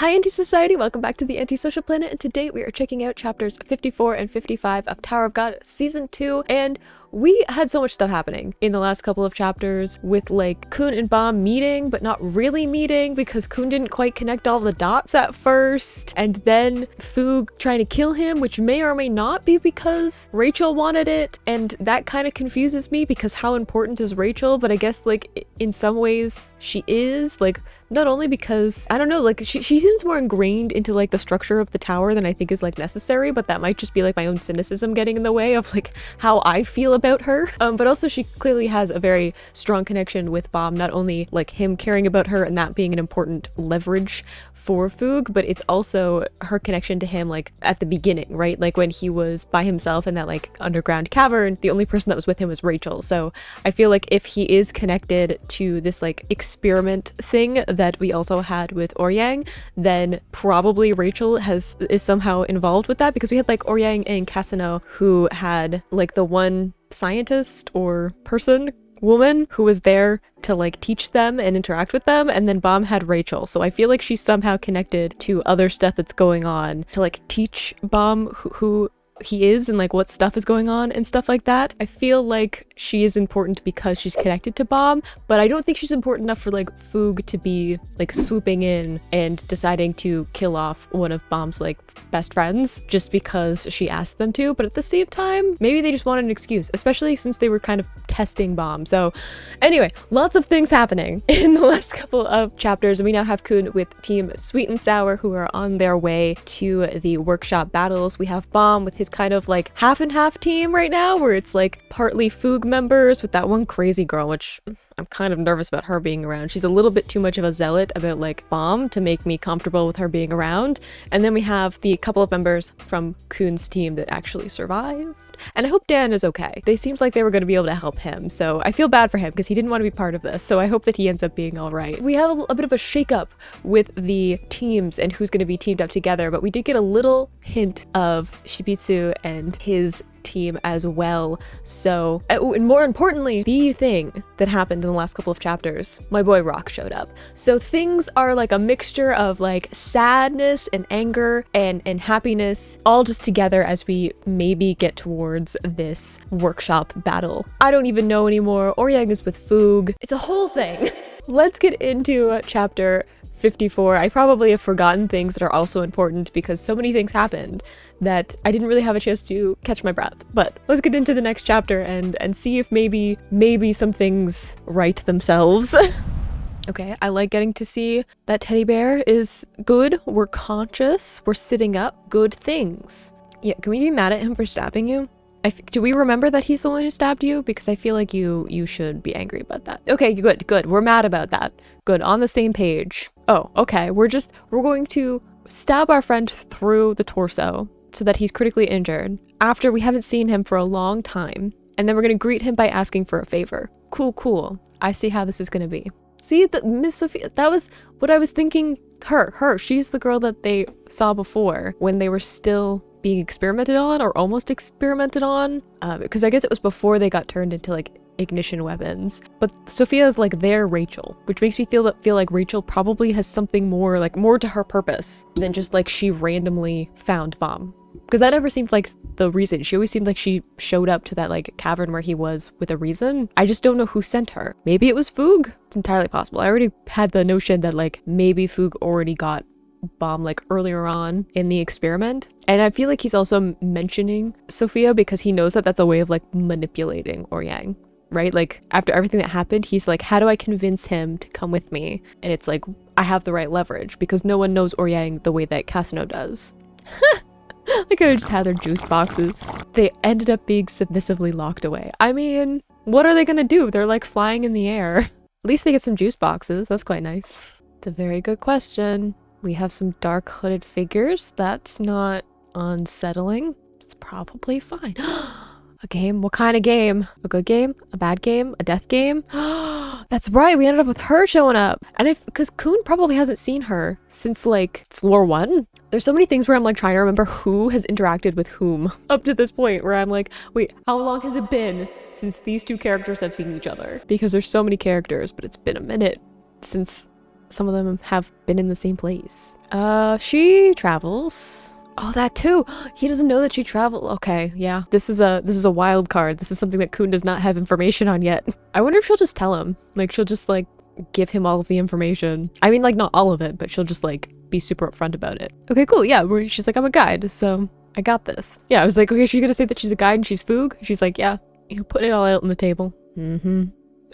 Hi Anti-Society, welcome back to the Antisocial Planet, and today we are checking out chapters 54 and 55 of Tower of God Season 2, and we had so much stuff happening in the last couple of chapters with like Kun and Bam meeting, but not really meeting because Kun didn't quite connect all the dots at first, and then Foog trying to kill him, which may or may not be because Rachel wanted it, and that kind of confuses me because how important is Rachel? But I guess like in some ways she is, like not only because, I don't know, like she seems more ingrained into like the structure of the tower than I think is like necessary, but that might just be like my own cynicism getting in the way of like how I feel about her. But also she clearly has a very strong connection with Bam, not only like him caring about her and that being an important leverage for Foog, but it's also her connection to him like at the beginning, right? Like when he was by himself in that like underground cavern, the only person that was with him was Rachel. So I feel like if he is connected to this like experiment thing that we also had with Oryang, then probably Rachel is somehow involved with that, because we had like Oryang and Cassino who had like the one scientist or woman who was there to like teach them and interact with them, and then Bam had Rachel. So I feel like she's somehow connected to other stuff that's going on to like teach Bam who he is and like what stuff is going on and stuff like that. I feel like she is important because she's connected to Bam, but I don't think she's important enough for like Foog to be like swooping in and deciding to kill off one of Bam's like best friends just because she asked them to. But at the same time, maybe they just wanted an excuse, especially since they were kind of testing Bam. So anyway, lots of things happening in the last couple of chapters, and we now have Kun with Team Sweet and Sour who are on their way to the workshop battles. We have Bam with his kind of like half and half team right now, where it's like partly Foog members with that one crazy girl, which I'm kind of nervous about her being around. She's a little bit too much of a zealot about like Bam to make me comfortable with her being around. And then we have the couple of members from Kun's team that actually survived. And I hope Dan is okay. They seemed like they were going to be able to help him. So I feel bad for him because he didn't want to be part of this. So I hope that he ends up being all right. We have a bit of a shakeup with the teams and who's going to be teamed up together, but we did get a little hint of Shibitsu and his team as well. So, and more importantly, the thing that happened in the last couple of chapters, my boy Rock showed up. So things are like a mixture of like sadness and anger and happiness all just together as we maybe get towards this workshop battle. I don't even know anymore. Oryang is with Foog. It's a whole thing. Let's get into chapter 54. I probably have forgotten things that are also important because so many things happened that I didn't really have a chance to catch my breath. But let's get into the next chapter and see if maybe some things right themselves. Okay, I like getting to see that teddy bear is good. We're conscious. We're sitting up. Good things. Yeah, can we be mad at him for stabbing you? Do we remember that he's the one who stabbed you? Because I feel like you should be angry about that. Okay, good. We're mad about that. Good, on the same page. Oh, okay. We're going to stab our friend through the torso so that he's critically injured after we haven't seen him for a long time. And then we're going to greet him by asking for a favor. Cool. I see how this is going to be. See, Miss Sophia, that was what I was thinking. Her. She's the girl that they saw before when they were still being experimented on, or almost experimented on, because I guess it was before they got turned into like ignition weapons. But Sophia is like their Rachel, which makes me feel like Rachel probably has something more to her purpose than just like she randomly found Bam, because that never seemed like the reason. She always seemed like she showed up to that like cavern where he was with a reason. I just don't know who sent her. Maybe it was Foog. It's entirely possible. I already had the notion that like maybe Foog already got Bam like earlier on in the experiment, and I feel like he's also mentioning Sophia because he knows that that's a way of like manipulating Oryang, right? Like after everything that happened, he's like, how do I convince him to come with me? And it's like, I have the right leverage because no one knows Oryang the way that Cassino does. Like I just had their juice boxes. They ended up being submissively locked away. I mean, what are they gonna do? They're like flying in the air. At least they get some juice boxes. That's quite nice. It's a very good question. We have some dark hooded figures. That's not unsettling. It's probably fine. A game? What kind of game? A good game? A bad game? A death game? That's right, we ended up with her showing up. And because Kun probably hasn't seen her since like floor 1. There's so many things where I'm like trying to remember who has interacted with whom up to this point, where I'm like, wait, how long has it been since these two characters have seen each other? Because there's so many characters, but it's been a minute since some of them have been in the same place. She travels. Oh, that too. He doesn't know that she traveled. Okay, yeah. This is a wild card. This is something that Kun does not have information on yet. I wonder if she'll just tell him. Like, she'll just, like, give him all of the information. I mean, like, not all of it, but she'll just, like, be super upfront about it. Okay, cool. Yeah, she's like, I'm a guide, so I got this. Yeah, I was like, okay, she's gonna say that she's a guide and she's Foog? She's like, yeah, you know, put it all out on the table.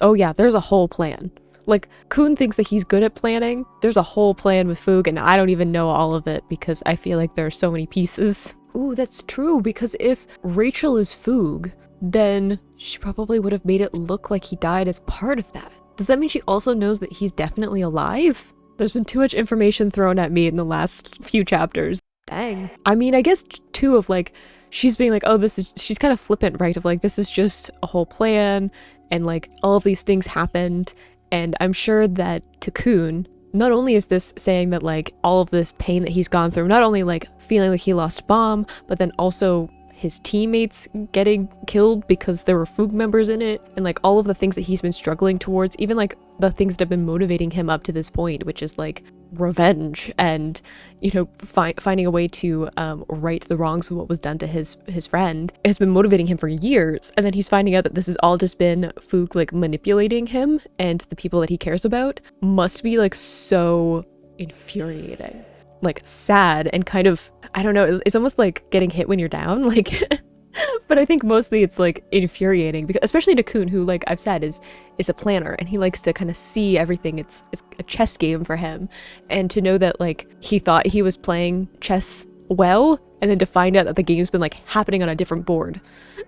Oh yeah, there's a whole plan. Like, Kun thinks that he's good at planning. There's a whole plan with Foog, and I don't even know all of it because I feel like there are so many pieces. Ooh, that's true, because if Rachel is Foog, then she probably would have made it look like he died as part of that. Does that mean she also knows that he's definitely alive? There's been too much information thrown at me in the last few chapters. Dang. I mean, I guess too of like, she's being like, oh, she's kind of flippant, right? Of like, this is just a whole plan, and like, all of these things happened. And I'm sure that to Kun, not only is this saying that like, all of this pain that he's gone through, not only like feeling like he lost Bomb, but then also his teammates getting killed because there were Foog members in it, and like all of the things that he's been struggling towards, even like the things that have been motivating him up to this point, which is like revenge and, you know, finding a way to right the wrongs of what was done to his friend, has been motivating him for years. And then he's finding out that this has all just been Foog like manipulating him and the people that he cares about. Must be like so infuriating, like sad, and kind of, I don't know, it's almost like getting hit when you're down, like but I think mostly it's like infuriating, because especially to Kun, who, like I've said, is a planner, and he likes to kind of see everything. It's a chess game for him, and to know that like he thought he was playing chess well, and then to find out that the game's been like happening on a different board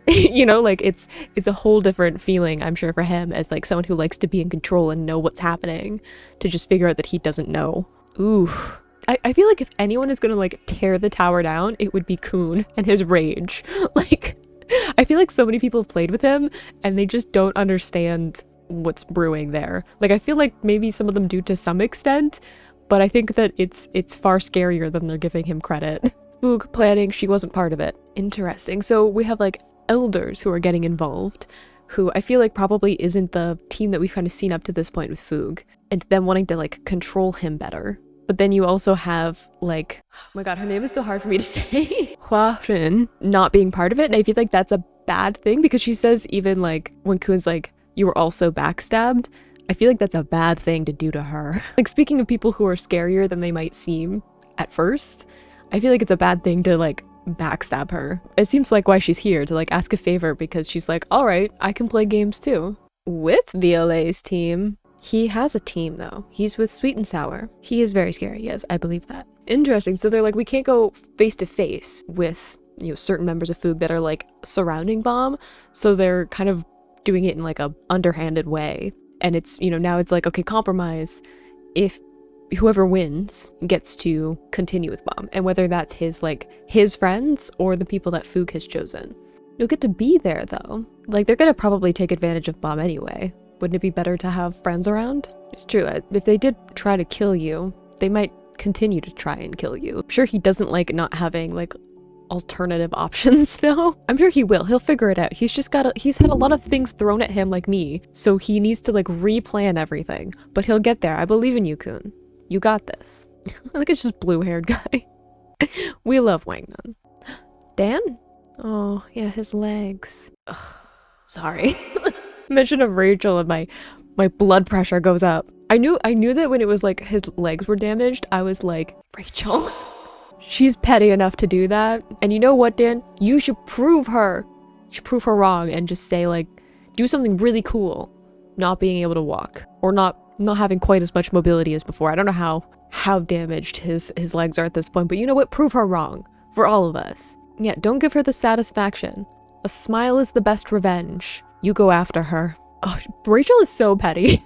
you know, like it's a whole different feeling, I'm sure, for him as like someone who likes to be in control and know what's happening, to just figure out that he doesn't know. Ooh. I feel like if anyone is gonna like tear the tower down, it would be Kun and his rage. Like, I feel like so many people have played with him and they just don't understand what's brewing there. Like, I feel like maybe some of them do to some extent, but I think that it's far scarier than they're giving him credit. Foog planning, she wasn't part of it. Interesting. So we have like elders who are getting involved, who I feel like probably isn't the team that we've kind of seen up to this point with Foog, and them wanting to like control him better. But then you also have, like, oh my god, her name is so hard for me to say. Hua Rin not being part of it, and I feel like that's a bad thing, because she says even, like, when Kun's like, you were also backstabbed, I feel like that's a bad thing to do to her. Like, speaking of people who are scarier than they might seem at first, I feel like it's a bad thing to, like, backstab her. It seems like why she's here, to, like, ask a favor, because she's like, alright, I can play games too. With VLA's team, he has a team though. He's with Sweet and Sour. He is very scary, yes, I believe that. Interesting, so they're like, we can't go face to face with, you know, certain members of Foog that are like surrounding Bomb, so they're kind of doing it in like a underhanded way. And it's, you know, now it's like, okay, compromise. If whoever wins gets to continue with Bomb, and whether that's his friends or the people that Foog has chosen. You'll get to be there though. Like, they're gonna probably take advantage of Bomb anyway. Wouldn't it be better to have friends around? It's true, if they did try to kill you, they might continue to try and kill you. I'm sure he doesn't like not having, like, alternative options, though. I'm sure he will. He'll figure it out. He's had a lot of things thrown at him like me, so he needs to, like, replan everything. But he'll get there. I believe in you, Kun. You got this. I think it's just blue-haired guy. We love Wangnan. Dan? Oh, yeah, his legs. Ugh, sorry. Mention of Rachel and my blood pressure goes up. I knew that when it was like his legs were damaged, I was like, Rachel, she's petty enough to do that. And you know what, Dan? You should prove her. You should prove her wrong and just say, like, do something really cool. Not being able to walk, or not having quite as much mobility as before. I don't know how damaged his legs are at this point, but you know what? Prove her wrong for all of us. Yeah, don't give her the satisfaction. A smile is the best revenge. You go after her. Oh, Rachel is so petty.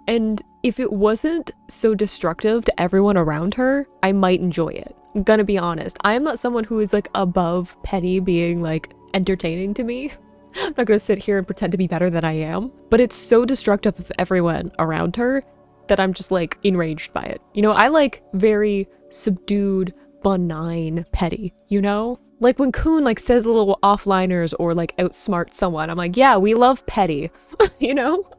And if it wasn't so destructive to everyone around her, I might enjoy it. I'm gonna be honest. I am not someone who is like above petty being like entertaining to me. I'm not gonna sit here and pretend to be better than I am. But it's so destructive of everyone around her that I'm just like enraged by it. You know, I like very subdued, benign petty, you know? Like when Kun like says little offliners or like outsmarts someone, I'm like, yeah, we love petty, you know?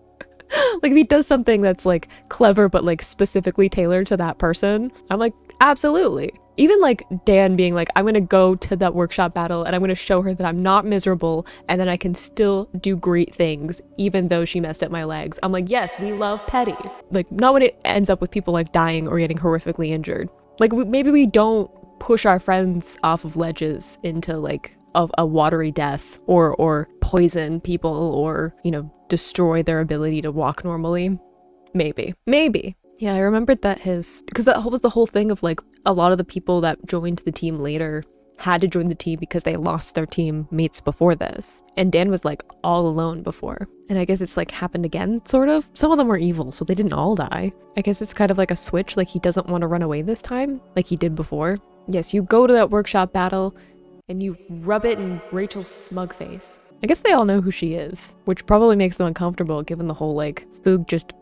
Like if he does something that's like clever but like specifically tailored to that person, I'm like, Absolutely. Even like Dan being like, I'm gonna go to that workshop battle and I'm gonna show her that I'm not miserable and that I can still do great things even though she messed up my legs. I'm like, yes, we love petty. Like, not when it ends up with people like dying or getting horrifically injured. Like, maybe we don't push our friends off of ledges into like a watery death or poison people or, you know, destroy their ability to walk normally. Maybe. Yeah, I remembered that because that was the whole thing of like a lot of the people that joined the team later had to join the team because they lost their teammates before this. And Dan was like all alone before. And I guess it's like happened again, sort of. Some of them were evil, so they didn't all die. I guess it's kind of like a switch, like he doesn't want to run away this time, like he did before. Yes, you go to that workshop battle and you rub it in Rachel's smug face. I guess they all know who she is, which probably makes them uncomfortable given the whole like Foog just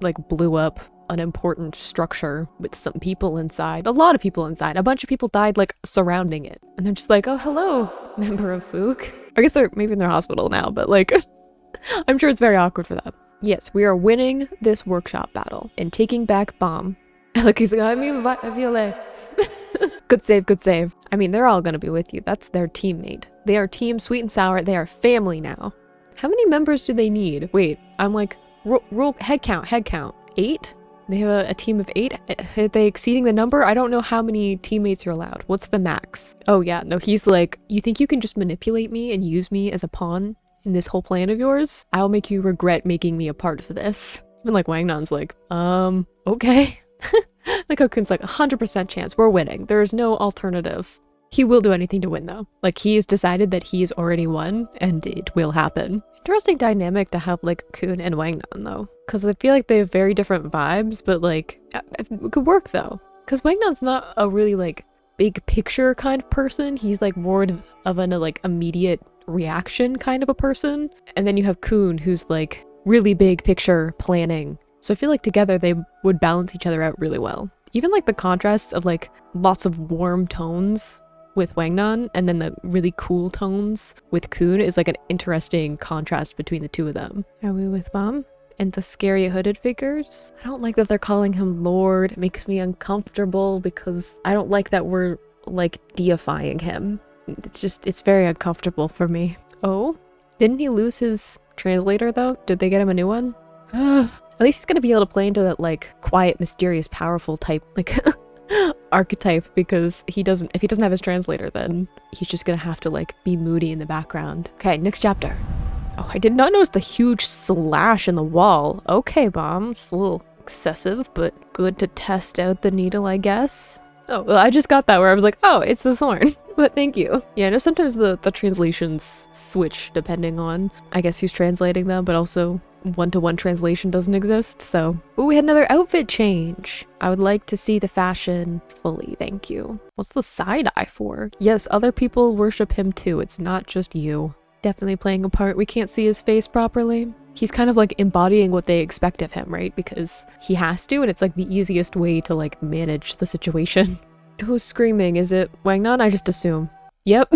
like blew up an important structure with some people inside, a lot of people inside, a bunch of people died like surrounding it, and they're just like, oh, hello, member of Foog. I guess they're maybe in their hospital now, but like I'm sure it's very awkward for them. Yes, we are winning this workshop battle and taking back Bomb. Look, he's like, I mean, Violet. Good save. I mean, they're all gonna be with you. That's their teammate. They are team Sweet and Sour. They are family now. How many members do they need? Wait, I'm like, rule head count. 8? They have a team of 8. Are they exceeding the number? I don't know how many teammates you're allowed. What's the max? Oh yeah, no, he's like, you think you can just manipulate me and use me as a pawn in this whole plan of yours? I'll make you regret making me a part of this. Even like Wangnan's like, okay. Like Okun's like 100% chance we're winning. There's no alternative. He will do anything to win though. Like he's decided that he's already won and it will happen. Interesting dynamic to have like Kun and Wangnan though. Because I feel like they have very different vibes, but like it could work though. Because Wangnan's not a really like big picture kind of person. He's like more of an like immediate reaction kind of a person. And then you have Kun who's like really big picture planning. So I feel like together they would balance each other out really well. Even like the contrast of like lots of warm tones with Wangnan and then the really cool tones with Kun is like an interesting contrast between the two of them. Are we with Mom? And the scary hooded figures? I don't like that they're calling him Lord. It makes me uncomfortable because I don't like that we're like deifying him. It's very uncomfortable for me. Oh? Didn't he lose his translator though? Did they get him a new one? At least he's gonna be able to play into that like quiet, mysterious, powerful type like archetype because if he doesn't have his translator then he's just gonna have to like be moody in the background. Okay, next chapter. Oh, I did not notice the huge slash in the wall. Okay, Bomb, it's a little excessive, but good to test out the needle, I guess. Oh, well, I just got that where I was like, oh, it's the thorn. But thank you. Yeah, I know sometimes the translations switch depending on, I guess, who's translating them, but also one-to-one translation doesn't exist, so. Ooh, we had another outfit change. I would like to see the fashion fully, thank you. What's the side eye for? Yes, other people worship him too. It's not just you. Definitely playing a part. We can't see his face properly. He's kind of like embodying what they expect of him, right? Because he has to, and it's like the easiest way to like manage the situation. Who's screaming? Is it Wangnan? I just assume. Yep.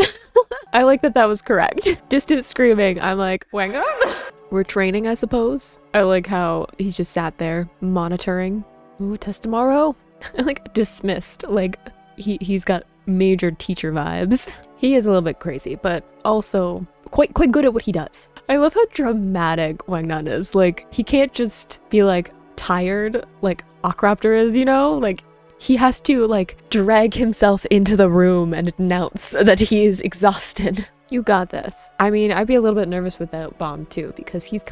I like that was correct. Distant screaming. I'm like, Wangnan? We're training, I suppose. I like how he's just sat there monitoring. Ooh, test tomorrow? Like dismissed. Like he's got major teacher vibes. He is a little bit crazy, but also quite good at what he does. I love how dramatic Wangnan is. Like he can't just be like tired like Okraptor is, you know? Like he has to like drag himself into the room and announce that he is exhausted. You got this. I mean, I'd be a little bit nervous without Bomb too, because he's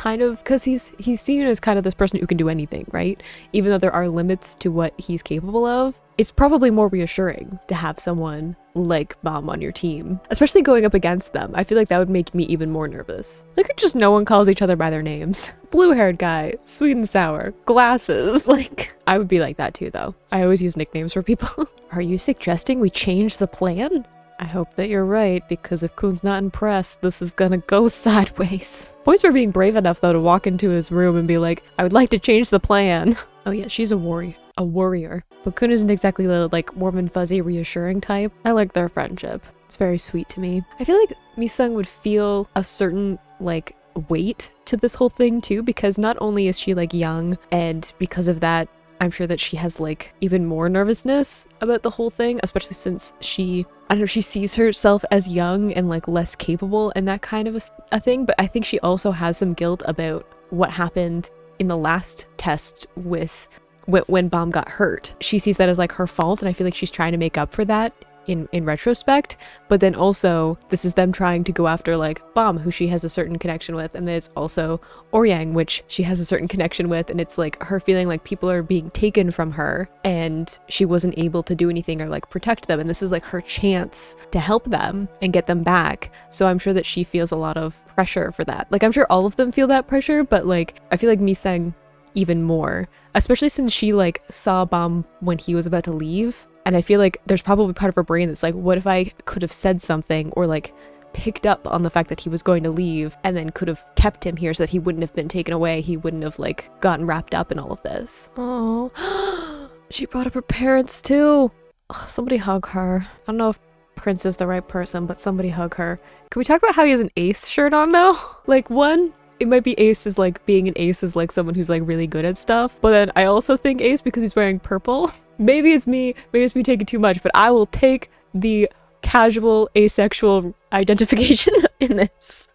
seen as kind of this person who can do anything, right? Even though there are limits to what he's capable of, it's probably more reassuring to have someone like Bomb on your team, especially going up against them. I feel like that would make me even more nervous. Like, just no one calls each other by their names. Blue-haired guy, Sweet and Sour, glasses. Like, I would be like that too, though. I always use nicknames for people. Are you suggesting we change the plan? I hope that you're right, because if Kun's not impressed, this is gonna go sideways. Points for being brave enough, though, to walk into his room and be like, I would like to change the plan. Oh yeah, she's a warrior. But Kun isn't exactly the, like, warm and fuzzy, reassuring type. I like their friendship. It's very sweet to me. I feel like Mi-sung would feel a certain, like, weight to this whole thing, too, because not only is she, like, young, and because of that, I'm sure that she has like even more nervousness about the whole thing, especially since she, I don't know, she sees herself as young and like less capable and that kind of a thing. But I think she also has some guilt about what happened in the last test with when Bomb got hurt. She sees that as like her fault, and I feel like she's trying to make up for that in retrospect. But then also this is them trying to go after like Bomb, who she has a certain connection with, and then it's also Oryang, which she has a certain connection with, and it's like her feeling like people are being taken from her and she wasn't able to do anything or like protect them, and this is like her chance to help them and get them back. So I'm sure that she feels a lot of pressure for that. Like I'm sure all of them feel that pressure, but like I feel like Mi-sang even more, especially since she like saw Bomb when he was about to leave. And I feel like there's probably part of her brain that's like, what if I could have said something or like picked up on the fact that he was going to leave and then could have kept him here so that he wouldn't have been taken away. He wouldn't have like gotten wrapped up in all of this. Oh, she brought up her parents too. Oh, somebody hug her. I don't know if Prince is the right person, but somebody hug her. Can we talk about how he has an Ace shirt on though? Like one, it might be Ace is like being an Ace is like someone who's like really good at stuff, but then I also think Ace because he's wearing purple. Maybe it's me taking too much, but I will take the casual asexual identification in this.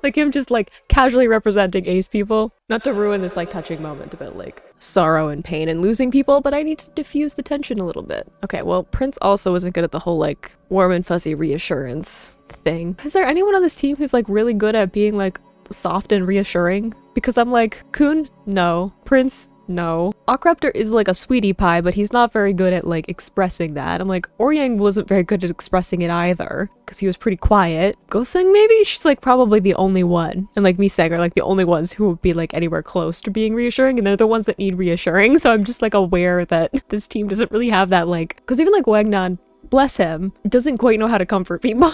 Like him just like casually representing Ace people. Not to ruin this like touching moment about like sorrow and pain and losing people, but I need to diffuse the tension a little bit. Okay, well, Prince also isn't good at the whole like warm and fuzzy reassurance thing. Is there anyone on this team who's like really good at being like soft and reassuring? Because I'm like, Kun, no. Prince, no. Okraptor is like a sweetie pie, but he's not very good at like expressing that. I'm like, Oryang wasn't very good at expressing it either, because he was pretty quiet. Goseng maybe? She's like probably the only one. And like Mi-sang are like the only ones who would be like anywhere close to being reassuring, and they're the ones that need reassuring. So I'm just like aware that this team doesn't really have that like, because even like Wagnan, bless him, doesn't quite know how to comfort people.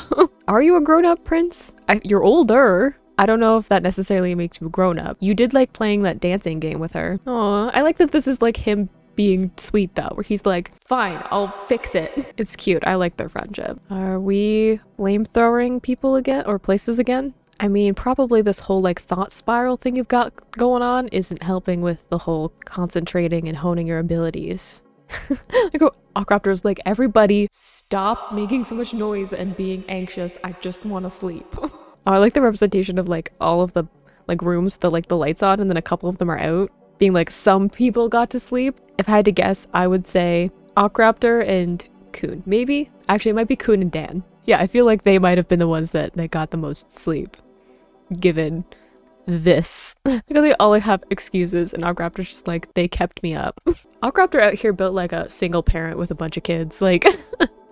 Are you a grown-up, Prince? You're older. I don't know if that necessarily makes you grown up. You did like playing that dancing game with her. Aw, I like that this is like him being sweet though, where he's like, fine, I'll fix it. It's cute. I like their friendship. Are we flamethrowing people again or places again? I mean, probably this whole like thought spiral thing you've got going on isn't helping with the whole concentrating and honing your abilities. Like Okraptor's like, everybody stop making so much noise and being anxious. I just want to sleep. Oh, I like the representation of like all of the like rooms that like the lights on and then a couple of them are out, being like some people got to sleep. If I had to guess, I would say Okraptor and Kun. Maybe? Actually, it might be Kun and Dan. Yeah, I feel like they might have been the ones that got the most sleep, given this. Because they all have excuses and Okraptor's just like, they kept me up. Okraptor out here built like a single parent with a bunch of kids. Like,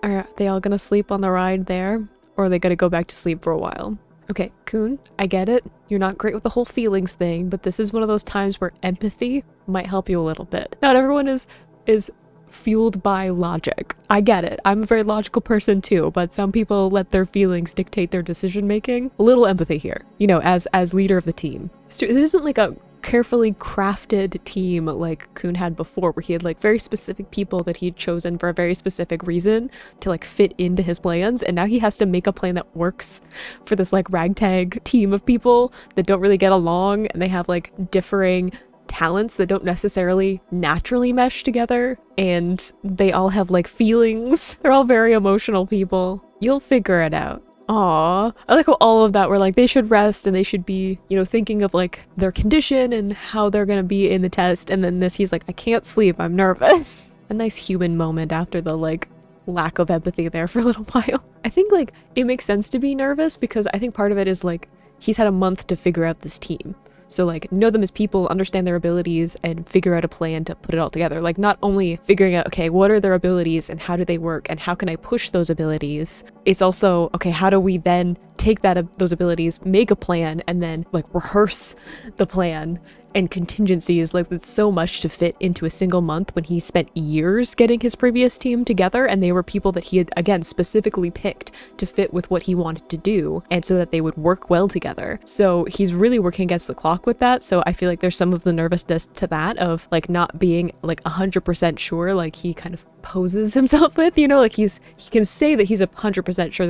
are they all gonna sleep on the ride there? Or are they gonna go back to sleep for a while? Okay, Kun, I get it. You're not great with the whole feelings thing, but this is one of those times where empathy might help you a little bit. Not everyone is fueled by logic. I get it. I'm a very logical person too, but some people let their feelings dictate their decision making. A little empathy here, you know, as leader of the team. This isn't like a carefully crafted team like Kun had before, where he had like very specific people that he'd chosen for a very specific reason to like fit into his plans, and now he has to make a plan that works for this like ragtag team of people that don't really get along, and they have like differing talents that don't necessarily naturally mesh together, and they all have like feelings. They're all very emotional people. You'll figure it out. Aw, I like how all of that were like, they should rest and they should be, you know, thinking of like their condition and how they're gonna be in the test, and then this, he's like, I can't sleep, I'm nervous. A nice human moment after the like lack of empathy there for a little while. I think like it makes sense to be nervous because I think part of it is like he's had a month to figure out this team. So like know them as people, understand their abilities, and figure out a plan to put it all together. Like not only figuring out, okay, what are their abilities and how do they work and how can I push those abilities? It's also, okay, how do we then take those abilities, make a plan, and then like rehearse the plan and contingencies. Like it's so much to fit into a single month when he spent years getting his previous team together, and they were people that he had again specifically picked to fit with what he wanted to do and so that they would work well together. So he's really working against the clock with that. So I feel like there's some of the nervousness to that of like not being like 100% sure. Like he kind of poses himself with, you know, like he can say that he's 100% sure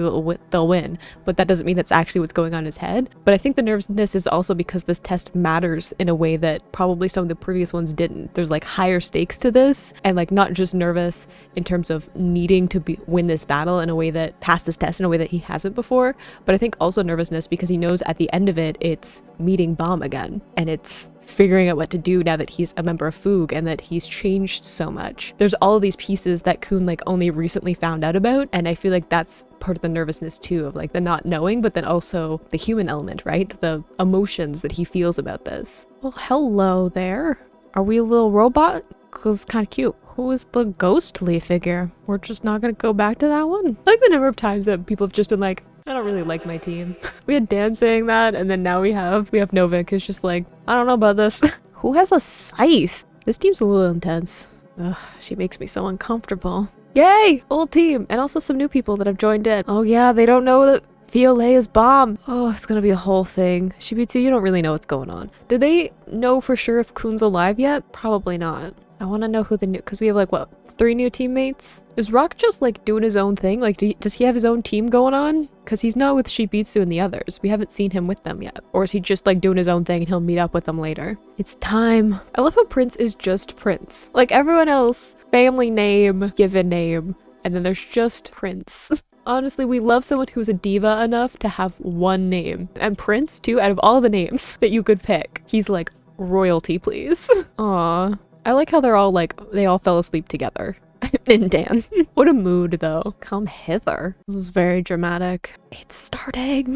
they'll win, but that doesn't mean that's actually what's going on in his head. But I think the nervousness is also because this test matters in a way that probably some of the previous ones didn't. There's like higher stakes to this, and like not just nervous in terms of needing to win this battle in a way that pass this test in a way that he hasn't before, but I think also nervousness because he knows at the end of it it's meeting Bomb again, and it's figuring out what to do now that he's a member of Foog and that he's changed so much. There's all of these pieces that Kun like only recently found out about, and I feel like that's part of the nervousness too, of like the not knowing, but then also the human element, right? The emotions that he feels about this. Well, hello there. Are we a little robot? Cause it's kind of cute. Who is the ghostly figure? We're just not gonna go back to that one. I like the number of times that people have just been like, I don't really like my team. We had Dan saying that, and then now we have Novik who's just like, I don't know about this. Who has a scythe? This team's a little intense. Ugh, she makes me so uncomfortable. Yay! Old team! And also some new people that have joined in. Oh yeah, they don't know that Violet is Bomb. Oh, it's gonna be a whole thing. Shibitsu, you don't really know what's going on. Did they know for sure if Kun's alive yet? Probably not. I want to know who the new, because we have like, what, 3 new teammates? Is Rock just like doing his own thing? Like, does he have his own team going on? Because he's not with Shibitsu and the others. We haven't seen him with them yet. Or is he just like doing his own thing and he'll meet up with them later? It's time. I love how Prince is just Prince. Like everyone else, family name, given name, and then there's just Prince. Honestly, we love someone who's a diva enough to have one name. And Prince, too, out of all the names that you could pick, he's like, royalty, please. Aww. I like how they're all like, they all fell asleep together. In Dan. What a mood though. Come hither. This is very dramatic. It's starting.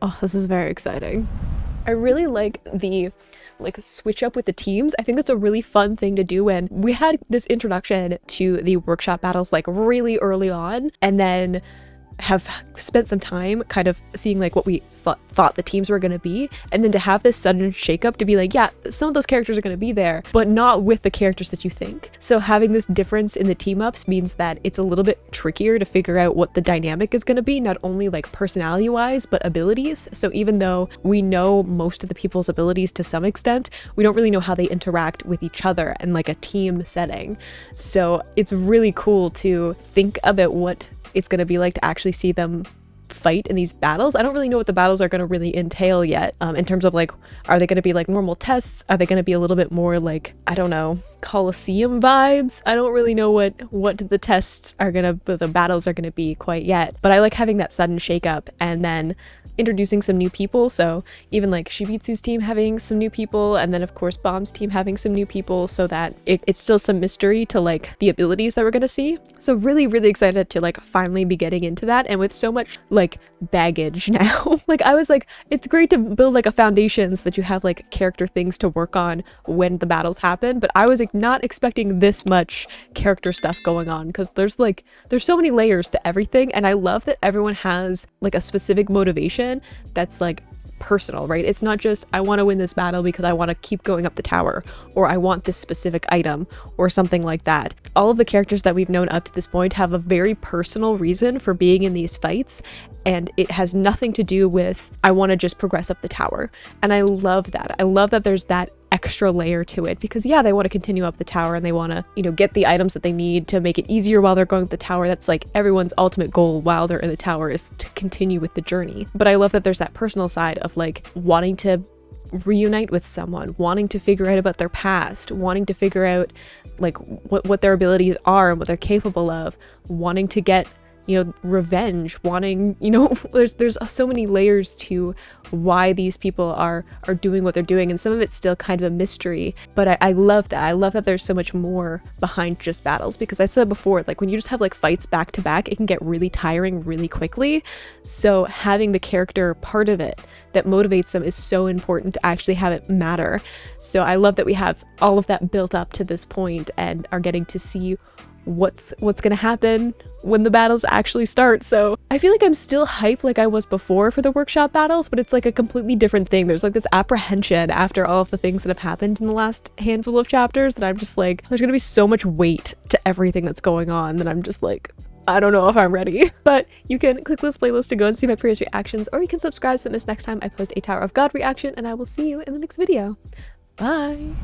Oh, this is very exciting. I really like the switch up with the teams. I think that's a really fun thing to do, and we had this introduction to the workshop battles like really early on, and then have spent some time kind of seeing like what we thought the teams were going to be, and then to have this sudden shakeup to be like, yeah, some of those characters are going to be there, but not with the characters that you think. So having this difference in the team ups means that it's a little bit trickier to figure out what the dynamic is going to be, not only like personality wise, but abilities. So even though we know most of the people's abilities to some extent, we don't really know how they interact with each other in like a team setting. So it's really cool to think about what it's going to be like to actually see them fight in these battles. I don't really know what the battles are going to really entail yet, in terms of like, are they going to be like normal tests? Are they going to be a little bit more like, I don't know, Coliseum vibes? I don't really know what the tests are going to, the battles are going to be quite yet, but I like having that sudden shakeup and then introducing some new people. So even like Shibitsu's team having some new people, and then of course Bomb's team having some new people, so that it's still some mystery to like the abilities that we're gonna see. So really, really excited to like finally be getting into that, and with so much like baggage now. Like I was like, it's great to build like a foundation so that you have like character things to work on when the battles happen, but I was like not expecting this much character stuff going on, because there's so many layers to everything, and I love that everyone has like a specific motivation that's like personal, right? It's not just, I want to win this battle because I want to keep going up the tower, or I want this specific item, or something like that. All of the characters that we've known up to this point have a very personal reason for being in these fights, and it has nothing to do with, I want to just progress up the tower. And I love that. I love that there's that extra layer to it, because yeah, they want to continue up the tower and they want to, you know, get the items that they need to make it easier while they're going up the tower. That's like everyone's ultimate goal while they're in the tower, is to continue with the journey. But I love that there's that personal side of like wanting to reunite with someone, wanting to figure out about their past, wanting to figure out like what their abilities are and what they're capable of, wanting to get, you know, revenge, wanting, you know, there's so many layers to why these people are doing what they're doing, and some of it's still kind of a mystery, but I love that. I love that there's so much more behind just battles, because I said before, like when you just have like fights back to back, it can get really tiring really quickly. So having the character part of it that motivates them is so important to actually have it matter. So I love that we have all of that built up to this point and are getting to see what's gonna happen when the battles actually start. So I feel like I'm still hyped like I was before for the workshop battles, but it's like a completely different thing. There's like this apprehension after all of the things that have happened in the last handful of chapters that I'm just like, there's gonna be so much weight to everything that's going on that I'm just like, I don't know if I'm ready. But you can click this playlist to go and see my previous reactions, or you can subscribe so that next time I post a Tower of God reaction, and I will see you in the next video. Bye!